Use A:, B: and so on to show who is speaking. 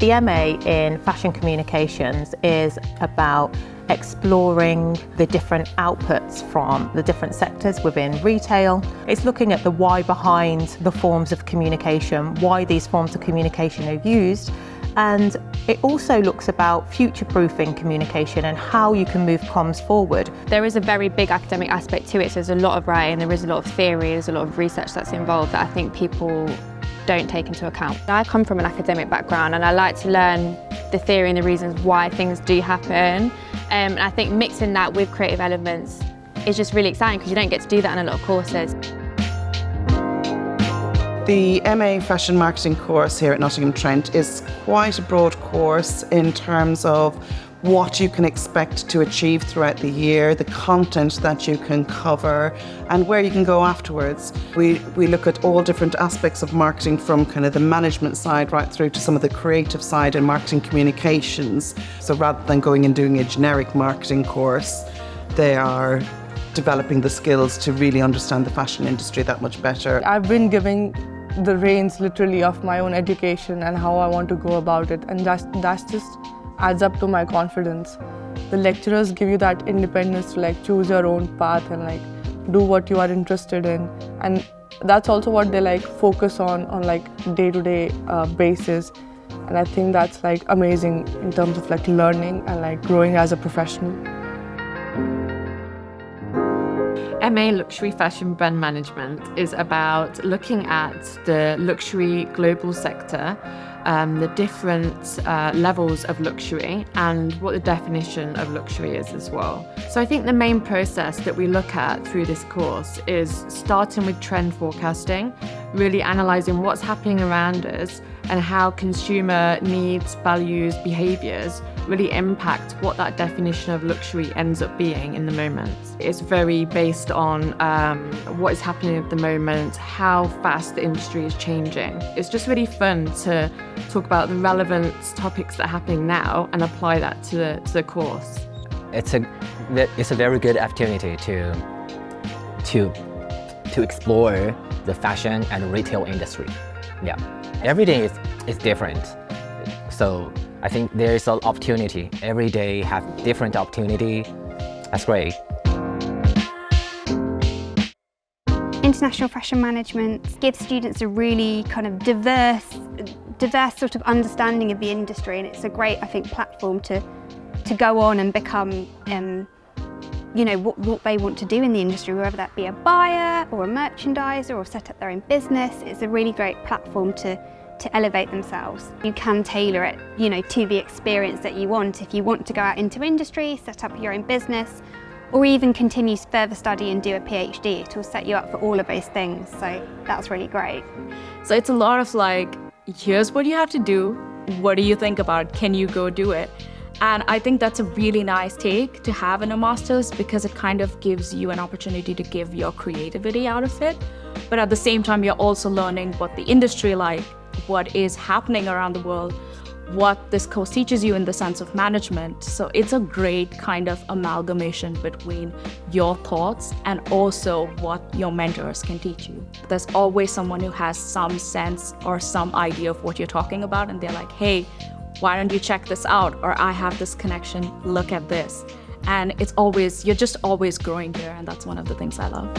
A: The MA in Fashion Communications is about exploring the different outputs from the different sectors within retail. It's looking at the why behind the forms of communication, why these forms of communication are used, and it also looks about future-proofing communication and how you can move comms forward.
B: There is a very big academic aspect to it, so there's a lot of writing, there is a lot of theory, there's a lot of research that's involved that I think people don't take into account. I come from an academic background and I like to learn the theory and the reasons why things do happen. And I think mixing that with creative elements is just really exciting because you don't get to do that in a lot of courses.
C: The MA Fashion Marketing course here at Nottingham Trent is quite a broad course in terms of what you can expect to achieve throughout the year, the content that you can cover, and where you can go afterwards. We look at all different aspects of marketing, from kind of the management side right through to some of the creative side and marketing communications. So rather than going and doing a generic marketing course, they are developing the skills to really understand the fashion industry that much better.
D: I've been giving the reins literally of my own education and how I want to go about it, and that's just adds up to my confidence. The lecturers give you that independence to choose your own path and do what you are interested in, and that's also what they focus on day-to-day basis, and I think that's amazing in terms of learning and growing as a professional.
E: MA Luxury Fashion Brand Management is about looking at the luxury global sector, the different levels of luxury and what the definition of luxury is as well. So I think the main process that we look at through this course is starting with trend forecasting, really analysing what's happening around us and how consumer needs, values, behaviours really impact what that definition of luxury ends up being in the moment. It's very based on what is happening at the moment, how fast the industry is changing. It's just really fun to talk about the relevant topics that are happening now and apply that to the course.
F: It's a very good opportunity to explore the fashion and retail industry. Yeah, every day is different. So I think there is an opportunity. Every day have different opportunity. That's great.
G: International fashion management gives students a really kind of diverse sort of understanding of the industry, and it's a great, I think, platform to go on and become what they want to do in the industry, whether that be a buyer or a merchandiser or set up their own business. It's a really great platform to elevate themselves. You can tailor it, to the experience that you want. If you want to go out into industry, set up your own business, or even continue further study and do a PhD, it will set you up for all of those things. So that's really great.
H: So it's a lot of here's what you have to do. What do you think about it? Can you go do it? And I think that's a really nice take to have in a master's, because it kind of gives you an opportunity to give your creativity out of it. But at the same time, you're also learning what the industry what is happening around the world, what this course teaches you in the sense of management. So it's a great kind of amalgamation between your thoughts and also what your mentors can teach you. There's always someone who has some sense or some idea of what you're talking about, and they're like, hey, why don't you check this out? Or I have this connection, look at this. And you're just always growing there, and that's one of the things I love.